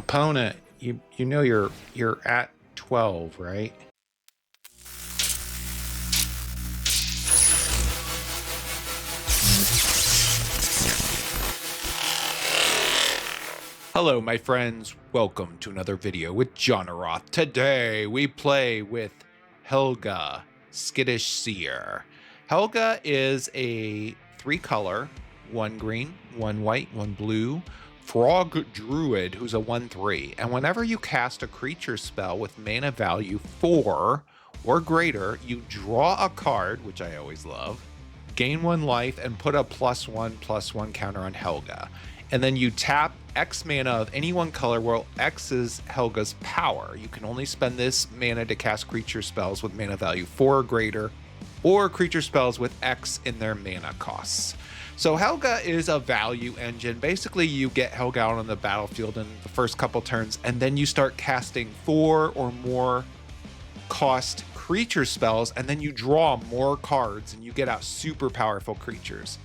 Opponent, you know you're at 12, right? Hello, my friends. Welcome to another video with Johnaroth. Today, we play with Helga, Skittish Seer. Helga is a 3-color, 1 green, 1 white, 1 blue, frog druid who's a 1/3. And whenever you cast a creature spell with mana value 4 or greater, you draw a card, which I always love, gain 1 life, and put a +1/+1 counter on Helga. And then you tap X mana of any one color where X is Helga's power. You can only spend this mana to cast creature spells with mana value 4 or greater, or creature spells with X in their mana costs. So Helga is a value engine. Basically, you get Helga out on the battlefield in the first couple turns, and then you start casting 4 or more cost creature spells, and then you draw more cards and you get out super powerful creatures.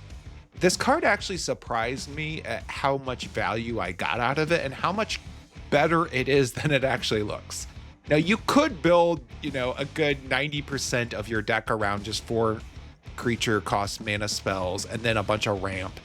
This card actually surprised me at how much value I got out of it and how much better it is than it actually looks. Now, you could build, a good 90% of your deck around just 4 creature cost mana spells and then a bunch of ramp.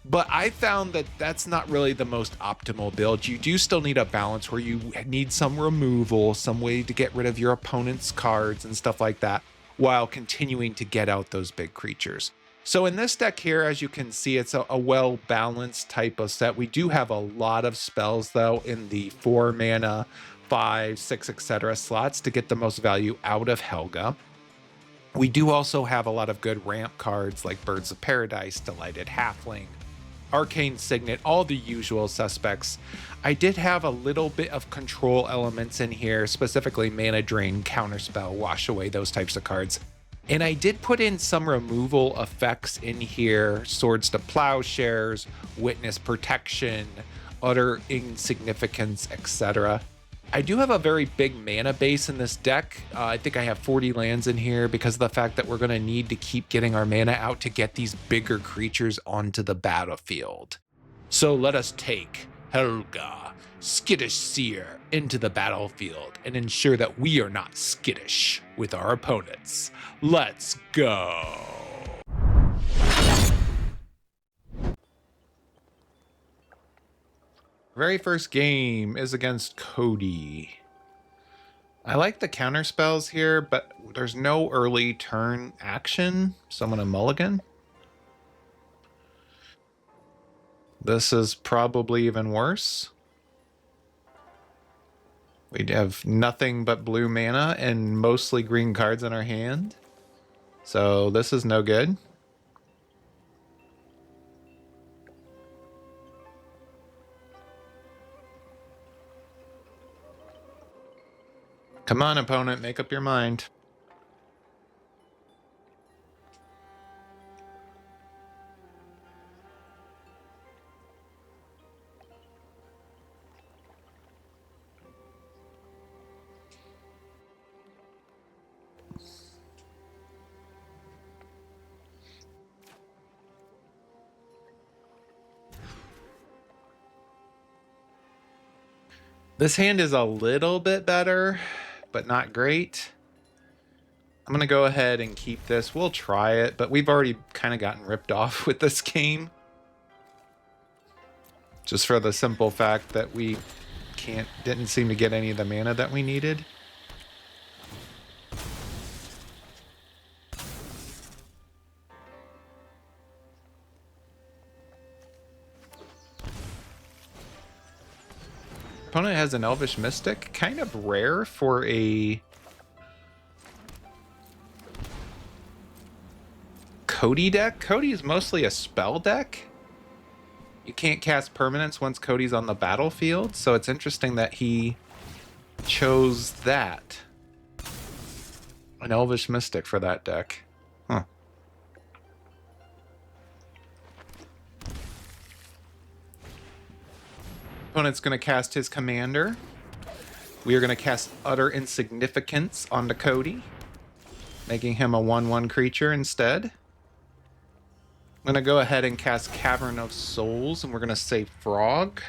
But I found that that's not really the most optimal build. You do still need a balance where you need some removal, some way to get rid of your opponent's cards and stuff like that, while continuing to get out those big creatures. So in this deck here, as you can see, it's a well-balanced type of set. We do have a lot of spells, though, in the 4 mana, 5, 6, etc. slots to get the most value out of Helga. We do also have a lot of good ramp cards like Birds of Paradise, Delighted Halfling, Arcane Signet, all the usual suspects. I did have a little bit of control elements in here, specifically Mana Drain, Counterspell, Wash Away, those types of cards. And I did put in some removal effects in here, Swords to Plowshares, Witness Protection, Utter Insignificance, etc. I do have a very big mana base in this deck. I think I have 40 lands in here because of the fact that we're going to need to keep getting our mana out to get these bigger creatures onto the battlefield. So let us take Helga, Skittish Seer, into the battlefield and ensure that we are not skittish with our opponents. Let's go. Very first game is against Cody. I like the counter spells here, but there's no early turn action, so I'm gonna mulligan. This is probably even worse. We have nothing but blue mana and mostly green cards in our hand. So this is no good. Come on, opponent, make up your mind. This hand is a little bit better, but not great. I'm gonna go ahead and keep this. We'll try it, but we've already kind of gotten ripped off with this game. Just for the simple fact that we didn't seem to get any of the mana that we needed. Opponent has an Elvish Mystic, kind of rare for a Cody deck. Cody is mostly a spell deck. You can't cast permanents once Cody's on the battlefield, so it's interesting that he chose that. An Elvish Mystic for that deck. Huh. Opponent's going to cast his commander. We are going to cast Utter Insignificance onto Cody, making him a 1/1 creature instead. I'm going to go ahead and cast Cavern of Souls, and we're going to say Frog.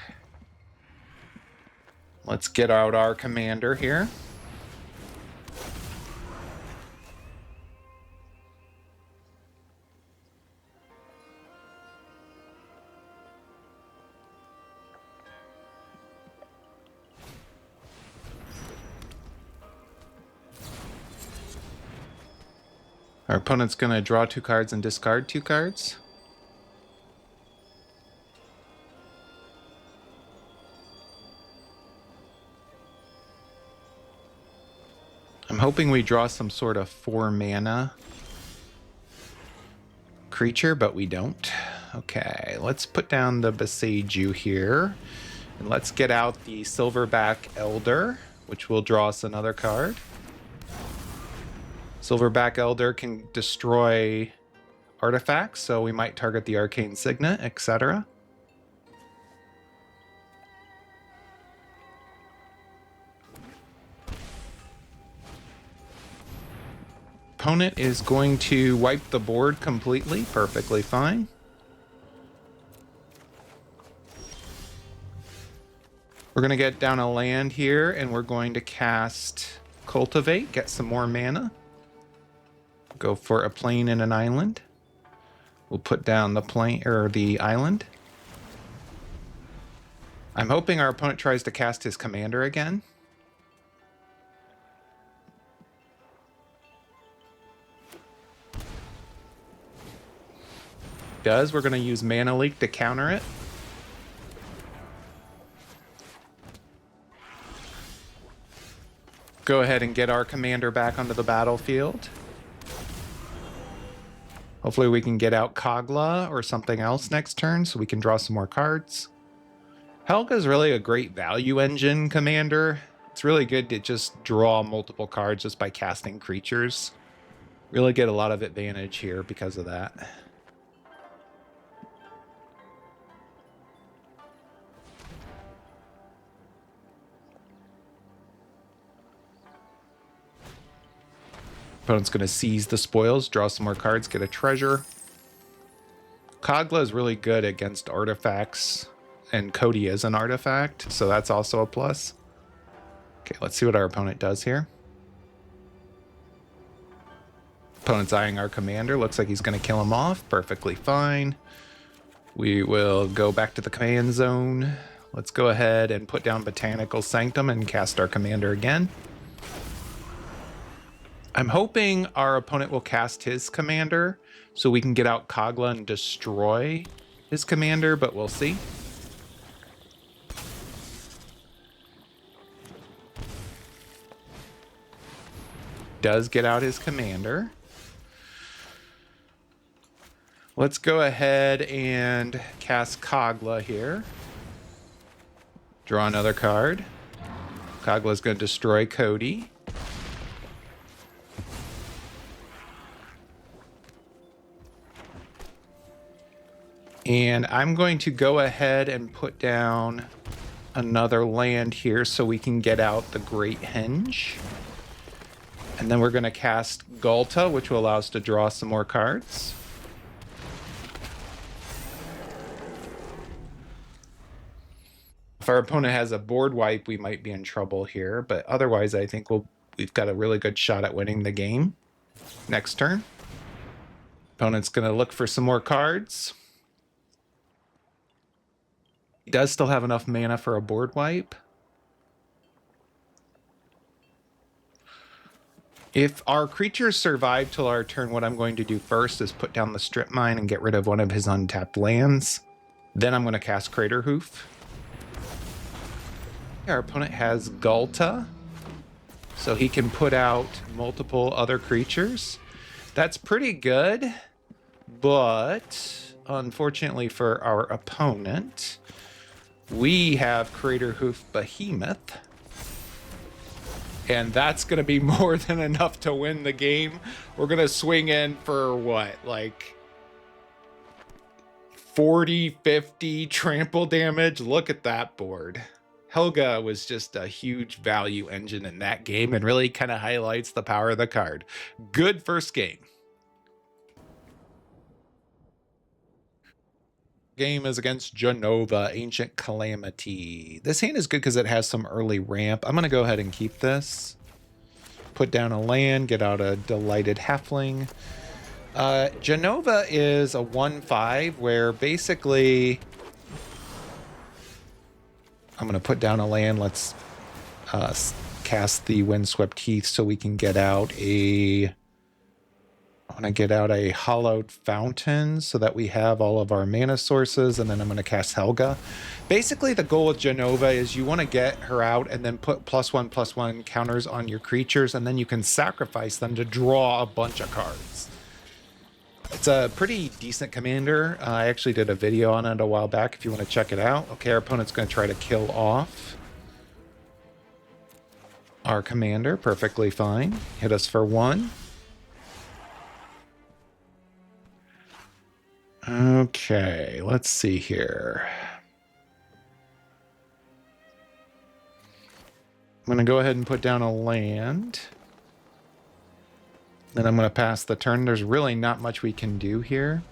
Let's get out our commander here. Our opponent's going to draw 2 cards and discard 2 cards. I'm hoping we draw some sort of 4 mana creature, but we don't. Okay, let's put down the Besiju here. And let's get out the Silverback Elder, which will draw us another card. Silverback Elder can destroy artifacts, so we might target the Arcane Signet, etc. Opponent is going to wipe the board completely, perfectly fine. We're going to get down a land here, and we're going to cast Cultivate, get some more mana. Go for a plane and an island. We'll put down the plane or the island. I'm hoping our opponent tries to cast his commander again. We're going to use Mana Leak to counter it. Go ahead and get our commander back onto the battlefield. Hopefully we can get out Kogla or something else next turn so we can draw some more cards. Helga is really a great value engine commander. It's really good to just draw multiple cards just by casting creatures. Really get a lot of advantage here because of that. Opponent's going to seize the spoils, draw some more cards, get a treasure. Kogla is really good against artifacts, and Cody is an artifact, so that's also a plus. Okay, let's see what our opponent does here. Opponent's eyeing our commander. Looks like he's going to kill him off. Perfectly fine. We will go back to the command zone. Let's go ahead and put down Botanical Sanctum and cast our commander again. I'm hoping our opponent will cast his commander so we can get out Kogla and destroy his commander, but we'll see. Does get out his commander. Let's go ahead and cast Kogla here. Draw another card. Kogla is going to destroy Cody. And I'm going to go ahead and put down another land here so we can get out the Great Henge. And then we're going to cast Galta, which will allow us to draw some more cards. If our opponent has a board wipe, we might be in trouble here, but otherwise I think we've got a really good shot at winning the game. Next turn. Opponent's going to look for some more cards. He does still have enough mana for a board wipe. If our creatures survive till our turn, what I'm going to do first is put down the Strip Mine and get rid of one of his untapped lands. Then I'm going to cast Crater Hoof. Our opponent has Galta, so he can put out multiple other creatures. That's pretty good, but unfortunately for our opponent, we have Crater Hoof Behemoth. And that's going to be more than enough to win the game. We're going to swing in for what, like 40, 50 trample damage? Look at that board. Helga was just a huge value engine in that game and really kind of highlights the power of the card. Good first game. game is against Johnaroth, Ancient Calamity. This hand is good because it has some early ramp. I'm going to go ahead and keep this. Put down a land, get out a Delighted Halfling. Johnaroth is a 1/5 where basically I'm going to put down a land. Let's cast the Windswept Heath so we can get out a... I want to get out a Hollowed Fountain so that we have all of our mana sources, and then I'm going to cast Helga. Basically, the goal with Johnaroth is you want to get her out and then put +1/+1 counters on your creatures, and then you can sacrifice them to draw a bunch of cards. It's a pretty decent commander. I actually did a video on it a while back if you want to check it out. Okay, our opponent's going to try to kill off our commander. Perfectly fine. Hit us for 1. Okay, let's see here. I'm going to go ahead and put down a land. Then I'm going to pass the turn. There's really not much we can do here.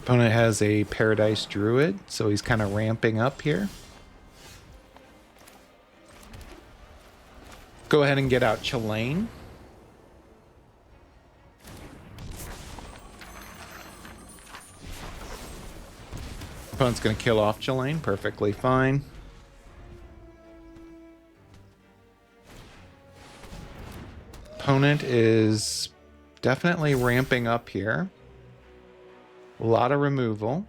Opponent has a Paradise Druid, so he's kind of ramping up here. Go ahead and get out Chillane. Opponent's going to kill off Chillane. Perfectly fine. Opponent is definitely ramping up here. A lot of removal.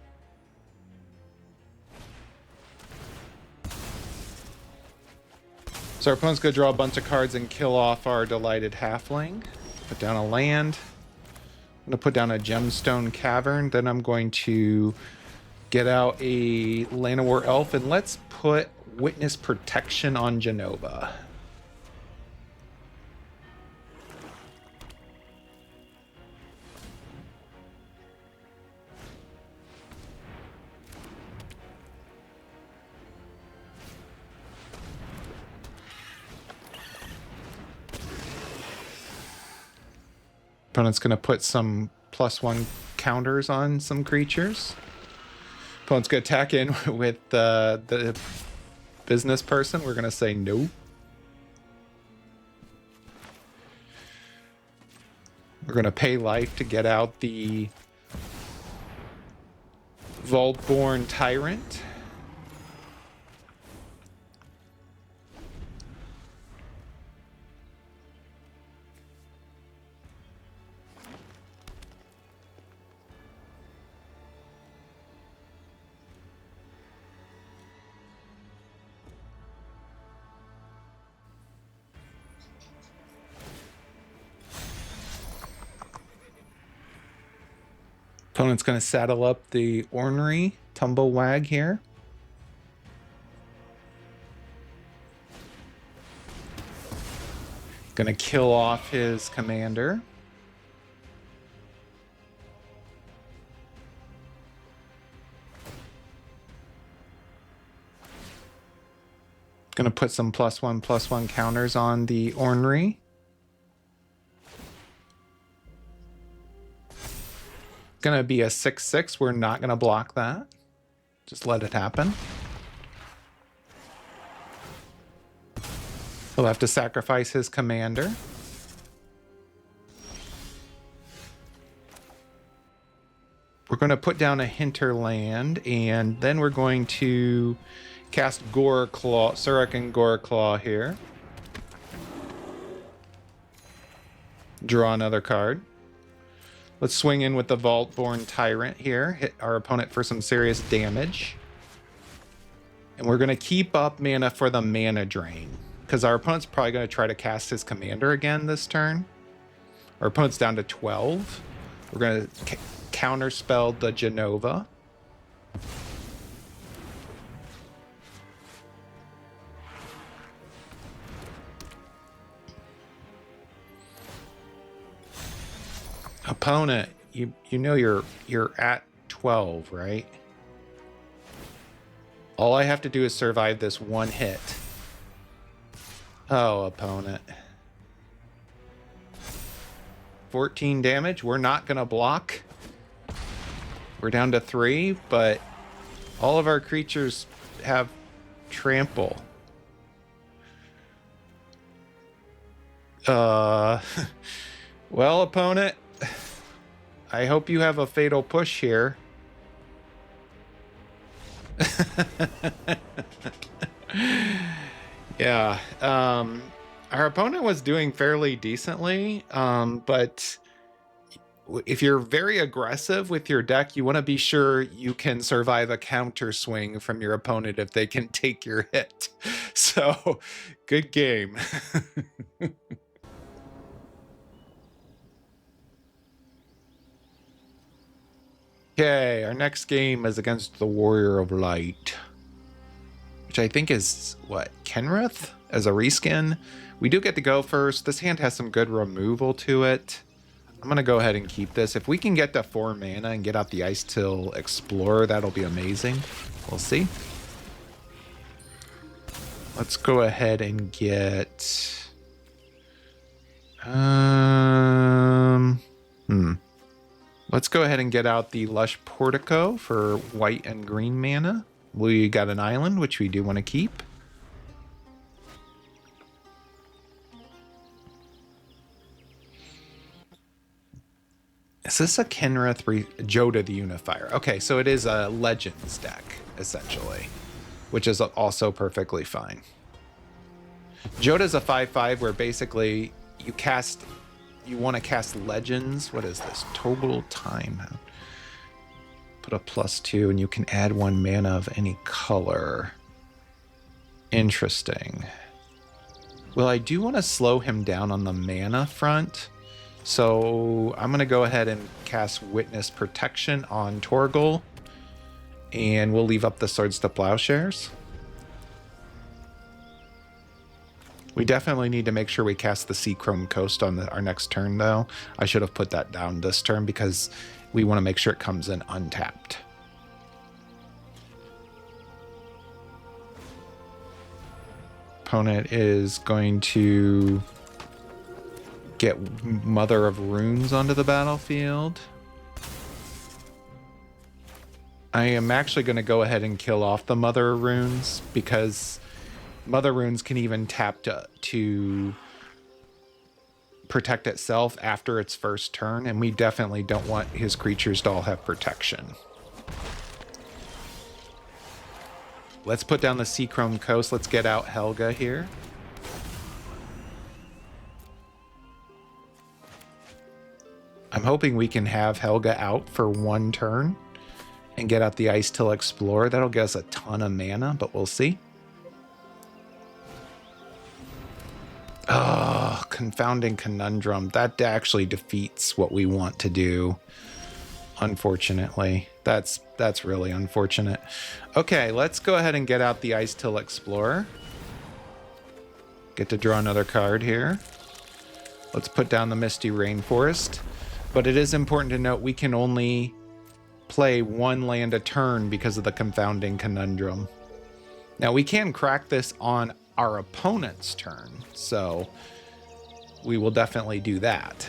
So our opponent's going to draw a bunch of cards and kill off our Delighted Halfling. Put down a land. I'm going to put down a Gemstone Cavern. Then I'm going to get out a Llanowar Elf. And let's put Witness Protection on Johnaroth. Opponent's going to put some +1 counters on some creatures. Opponent's going to attack in with the business person. We're going to say no. We're going to pay life to get out the Vaultborn Tyrant. Opponent's going to saddle up the Ornery Tumblewag here. Going to kill off his commander. Going to put some +1/+1 counters on the Ornery. Going to be a 6/6. We're not going to block that. Just let it happen. He'll have to sacrifice his commander. We're going to put down a hinterland, and then we're going to cast Goreclaw, Surrokin Goreclaw here. Draw another card. Let's swing in with the Vaultborn Tyrant here. Hit our opponent for some serious damage. And we're going to keep up mana for the mana drain, because our opponent's probably going to try to cast his commander again this turn. Our opponent's down to 12. We're going to counterspell the Johnaroth. Opponent, you know you're at 12, right? All I have to do is survive this one hit. Oh, opponent. 14 damage. We're not going to block. We're down to 3, but all of our creatures have trample. Well, opponent, I hope you have a fatal push here. Yeah, our opponent was doing fairly decently, but if you're very aggressive with your deck, you want to be sure you can survive a counter swing from your opponent if they can take your hit. So, good game. Okay, our next game is against the Warrior of Light, which I think is, what, Kenrith as a reskin? We do get to go first. This hand has some good removal to it. I'm going to go ahead and keep this. If we can get to 4 mana and get out the Ice Till Explorer, that'll be amazing. We'll see. Let's go ahead and get... Let's go ahead and get out the Lush Portico for white and green mana. We got an island, which we do want to keep. Is this a Kenrith Joda the Unifier? Okay, so it is a Legends deck, essentially, which is also perfectly fine. Joda's a 5/5 where basically you want to cast Legends. What is this? Total time. Put a +2 and you can add 1 mana of any color. Interesting. Well, I do want to slow him down on the mana front. So I'm going to go ahead and cast Witness Protection on Torgal. And we'll leave up the Swords to Plowshares. We definitely need to make sure we cast the Seachrome Coast on our next turn, though. I should have put that down this turn because we want to make sure it comes in untapped. Opponent is going to get Mother of Runes onto the battlefield. I am actually going to go ahead and kill off the Mother of Runes because Mother Runes can even tap to protect itself after its first turn, and we definitely don't want his creatures to all have protection. Let's put down the Seachrome Coast. Let's get out Helga here. I'm hoping we can have Helga out for 1 turn and get out the Ice Till Explorer. That'll get us a ton of mana, but we'll see. Oh, Confounding Conundrum. That actually defeats what we want to do. Unfortunately. That's really unfortunate. Okay, let's go ahead and get out the Ice Till Explorer. Get to draw another card here. Let's put down the Misty Rainforest. But it is important to note we can only play 1 land a turn because of the Confounding Conundrum. Now, we can crack this on our opponent's turn, so we will definitely do that.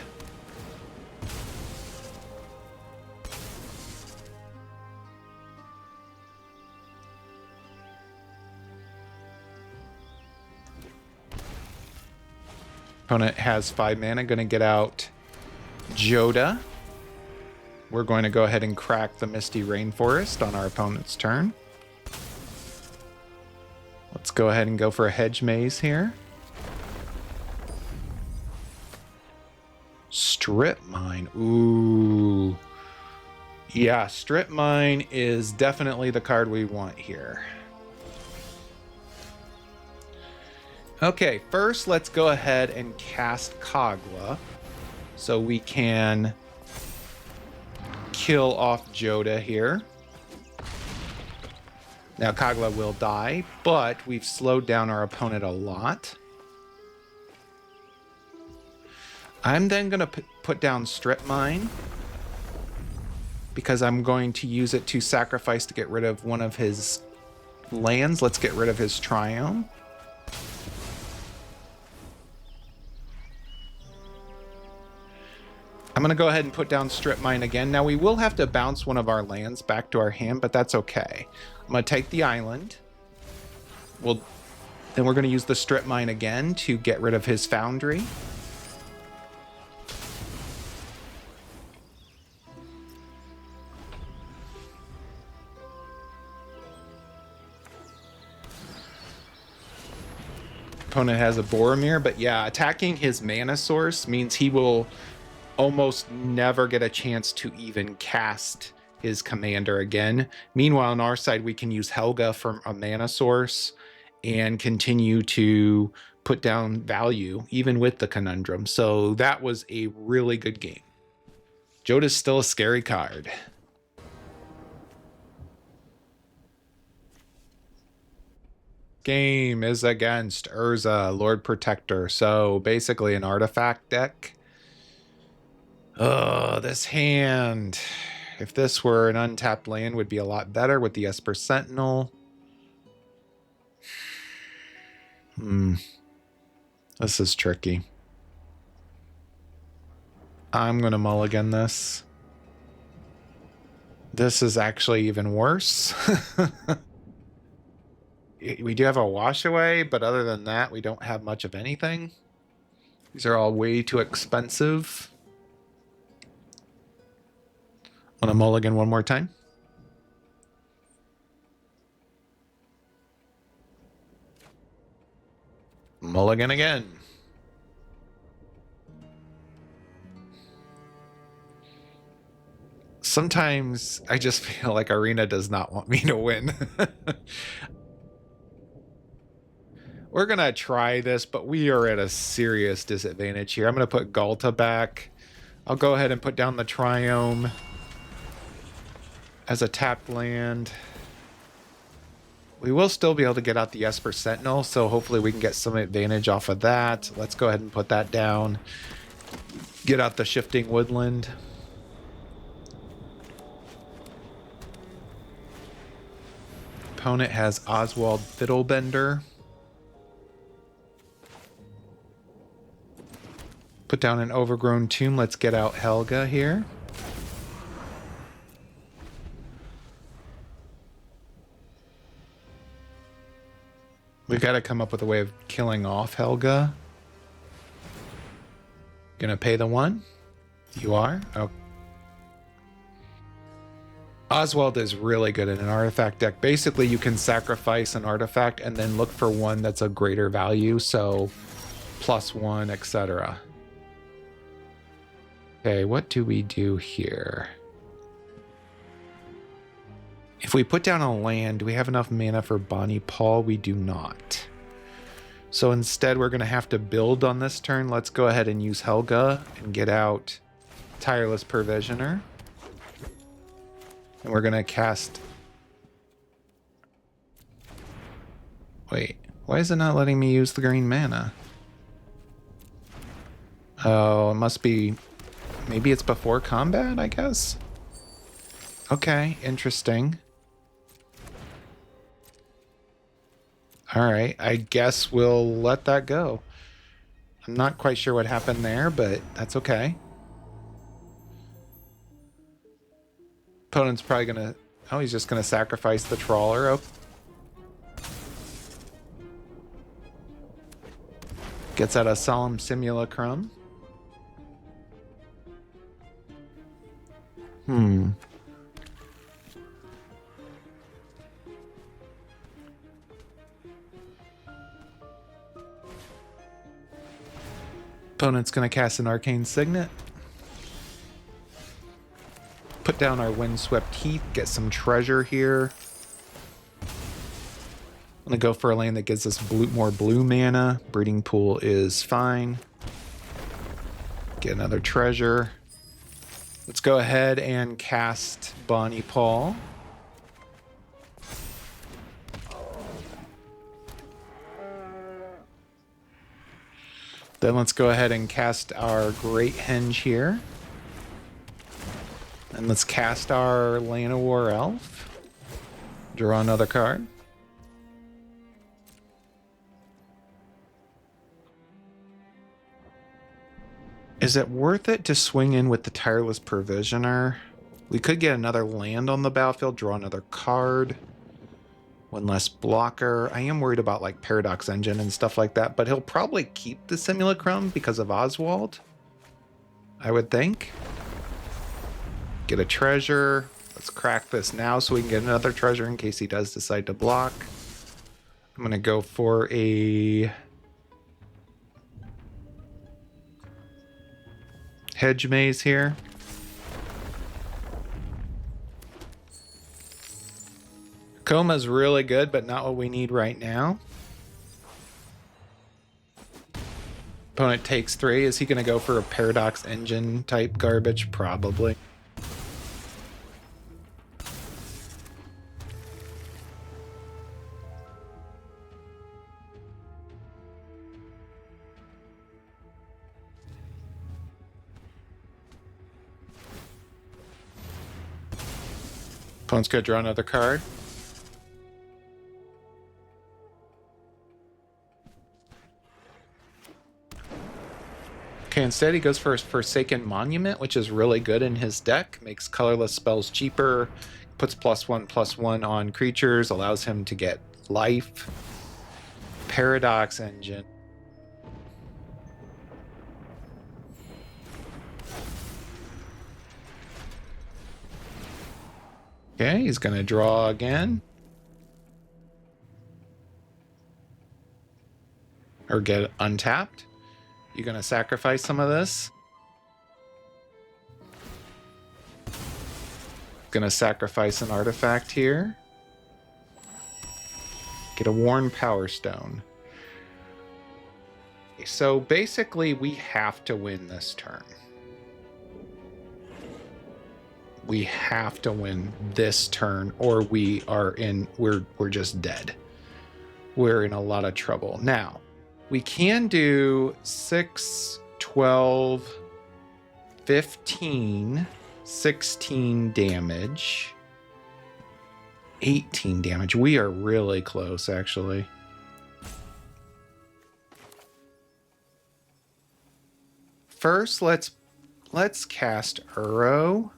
Opponent has 5 mana, going to get out Joda. We're going to go ahead and crack the Misty Rainforest on our opponent's turn. Let's go ahead and go for a Hedge Maze here. Strip Mine. Ooh. Yeah, Strip Mine is definitely the card we want here. Okay, first let's go ahead and cast Kogla so we can kill off Joda here. Now Kogla will die, but we've slowed down our opponent a lot. I'm then going to put down Strip Mine because I'm going to use it to sacrifice to get rid of one of his lands. Let's get rid of his Triome. going to go ahead and put down Strip Mine again. Now, we will have to bounce one of our lands back to our hand, but that's okay. I'm going to take the island. Then we're going to use the Strip Mine again to get rid of his Foundry. Opponent has a Boromir, but yeah, attacking his mana source means he will almost never get a chance to even cast his commander again. Meanwhile, on our side, we can use Helga from a mana source and continue to put down value, even with the conundrum. So that was a really good game. Joda's still a scary card. Game is against Urza, Lord Protector. So basically an artifact deck. Oh, this hand. If this were an untapped land, would be a lot better with the Esper Sentinel. This is tricky. I'm going to mulligan this. This is actually even worse. We do have a wash away, but other than that, we don't have much of anything. These are all way too expensive. I'm gonna mulligan one more time. Mulligan again. Sometimes I just feel like Arena does not want me to win. We're going to try this, but we are at a serious disadvantage here. I'm going to put Galta back. I'll go ahead and put down the Triome as a tapped land. We will still be able to get out the Esper Sentinel, so hopefully we can get some advantage off of that. Let's go ahead and put that down. Get out the Shifting Woodland. Opponent has Oswald Fiddlebender. Put down an Overgrown Tomb. Let's get out Helga here. We've got to come up with a way of killing off Helga. Gonna pay the one? You are? Oh. Oswald is really good in an artifact deck. Basically, you can sacrifice an artifact and then look for one that's a greater value. So, +1, etc. Okay, what do we do here? If we put down a land, do we have enough mana for Bonnie Paul? We do not. So instead, we're going to have to build on this turn. Let's go ahead and use Helga and get out Tireless Provisioner. And we're going to cast... Wait, why is it not letting me use the green mana? Oh, it must be... Maybe it's before combat, I guess? Okay, interesting. Alright, I guess we'll let that go. I'm not quite sure what happened there, but that's okay. Opponent's probably gonna... Oh, he's just gonna sacrifice the Trawler. Oh. Gets out a Solemn Simulacrum. Opponent's going to cast an Arcane Signet. Put down our Windswept Heath, get some treasure here. I'm going to go for a land that gives us more blue mana. Breeding Pool is fine. Get another treasure. Let's go ahead and cast Bonnie Paul. Then let's go ahead and cast our Great Henge here. And let's cast our Llanowar Elf. Draw another card. Is it worth it to swing in with the Tireless Provisioner? We could get another land on the battlefield, draw another card. One less blocker. I am worried about like Paradox Engine and stuff like that, but he'll probably keep the Simulacrum because of Oswald, I would think. Get a treasure. Let's crack this now so we can get another treasure in case he does decide to block. I'm going to go for a hedge maze here. Coma's really good, but not what we need right now. Opponent takes 3. Is he going to go for a Paradox Engine type garbage? Probably. Opponent's going to draw another card. Okay, instead he goes for his Forsaken Monument, which is really good in his deck. Makes colorless spells cheaper, puts +1/+1 on creatures, allows him to get life. Paradox Engine. Okay, he's going to draw again. Or get untapped. You going to sacrifice some of this? Going to sacrifice an artifact here. Get a Worn Power Stone. So basically we have to win this turn. We have to win this turn or we are in, we're just dead. We're in a lot of trouble. Now, we can do 6, 12, 15, 16 damage, 18 damage. We are really close, actually. First, let's cast Uro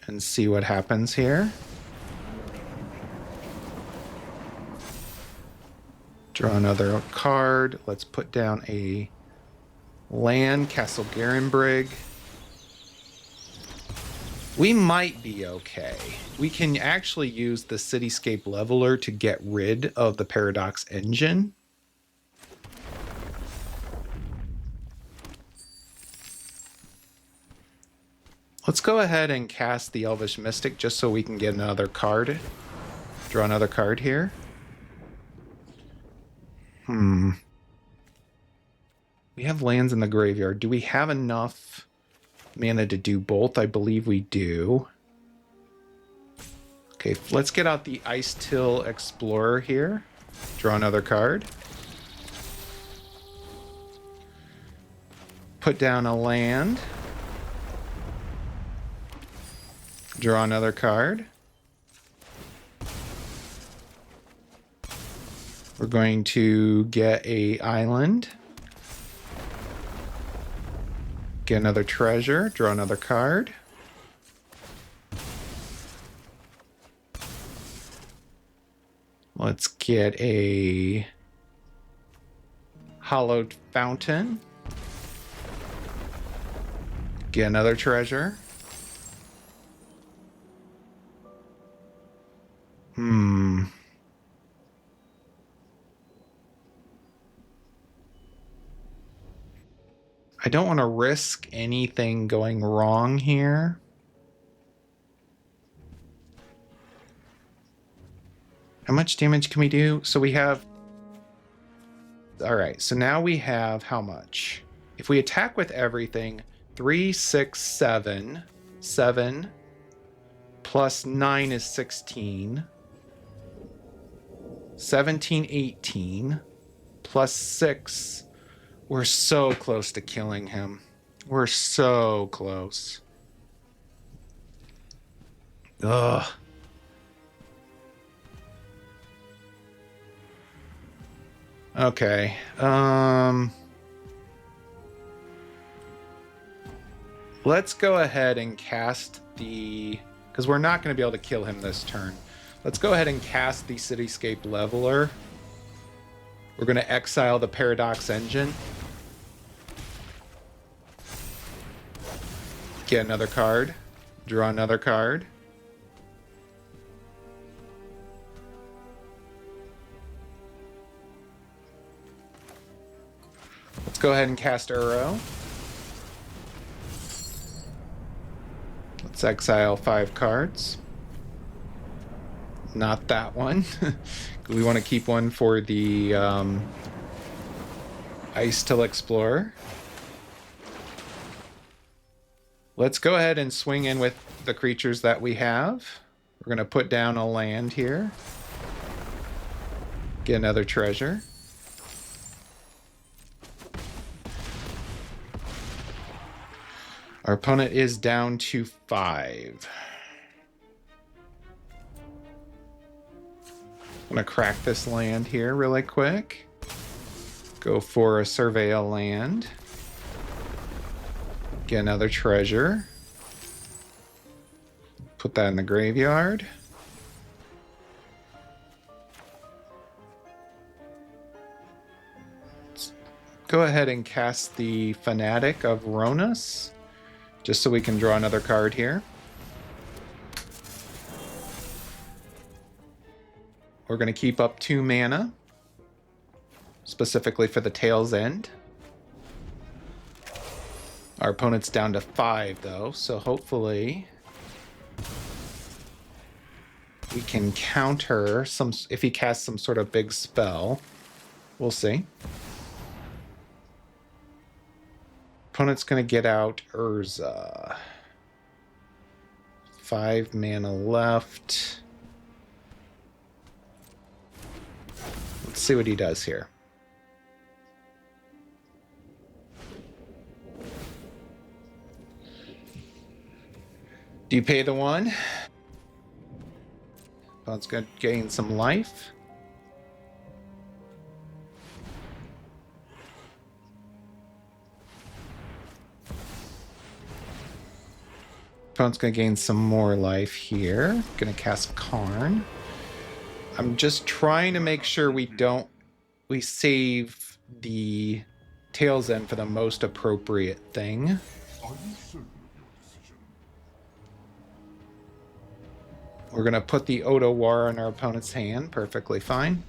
and see what happens here. Draw another card. Let's put down a land, Castle Garenbrig. We might be okay. We can actually use the Cityscape Leveler to get rid of the Paradox Engine. Let's go ahead and cast the Elvish Mystic just so we can get another card. Draw another card here. We have lands in the graveyard. Do we have enough mana to do both? I believe we do. Okay, let's get out the Ice Till Explorer here. Draw another card. Put down a land. Draw another card. We're going to get a island. Get another treasure. Draw another card. Let's get a Hallowed Fountain. Get another treasure. I don't want to risk anything going wrong here. How much damage can we do? So we have... All right, so now we have how much? If we attack with everything, 3, 6, 7. 7 plus 9 is 16. 17, 18. Plus 6... We're so close to killing him. We're so close. Ugh. Okay. Let's go ahead and cast the, because we're not going to be able to kill him this turn. Let's go ahead and cast the Cityscape Leveler. We're going to exile the Paradox Engine. Get another card. Draw another card. Let's go ahead and cast Uro. Let's exile 5 cards. Not that one. We want to keep one for the Ice Till Explorer. Let's go ahead and swing in with the creatures that we have. We're going to put down a land here. Get another treasure. Our opponent is down to 5. I'm going to crack this land here really quick. Go for a Surveil land. Get another treasure. Put that in the graveyard. Let's go ahead and cast the Fanatic of Ronus, just so we can draw another card here. We're going to keep up 2 mana, specifically for the Tail's End. Our opponent's down to 5, though, so hopefully we can counter some if he casts some sort of big spell. We'll see. Opponent's going to get out Urza. 5 mana left. Let's see what he does here. Do you pay the 1? Opponent's going to gain some life. Opponent's going to gain some more life here. Going to cast Karn. I'm just trying to make sure we save the Tail's End for the most appropriate thing. We're going to put the Odo War in our opponent's hand. Perfectly fine.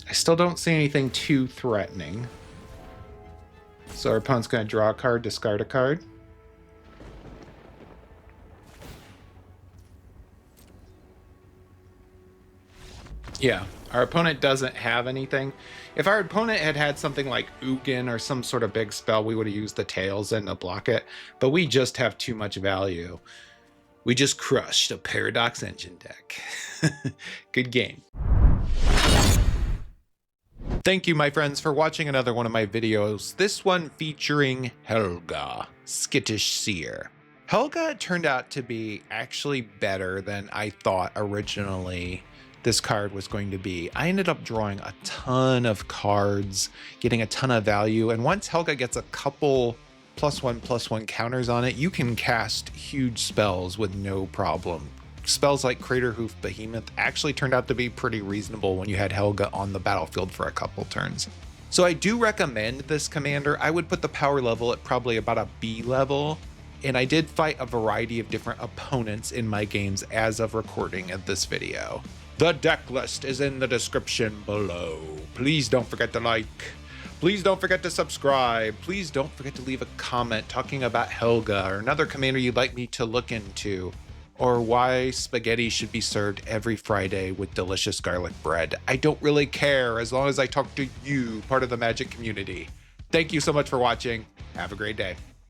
I still don't see anything too threatening. So our opponent's going to draw a card, discard a card. Yeah, our opponent doesn't have anything. If our opponent had had something like Ugin or some sort of big spell, we would have used the Tails End to block it. But we just have too much value. We just crushed a Paradox Engine deck. Good game. Thank you, my friends, for watching another one of my videos. This one featuring Helga, Skittish Seer. Helga turned out to be actually better than I thought originally this card was going to be. I ended up drawing a ton of cards, getting a ton of value, and once Helga gets a couple +1/+1 counters on it, you can cast huge spells with no problem. Spells like Craterhoof Behemoth actually turned out to be pretty reasonable when you had Helga on the battlefield for a couple turns. So I do recommend this commander. I would put the power level at probably about a B level, and I did fight a variety of different opponents in my games as of recording of this video. The deck list is in the description below. Please don't forget to like. Please don't forget to subscribe. Please don't forget to leave a comment talking about Helga or another commander you'd like me to look into, or why spaghetti should be served every Friday with delicious garlic bread. I don't really care as long as I talk to you, part of the Magic community. Thank you so much for watching. Have a great day.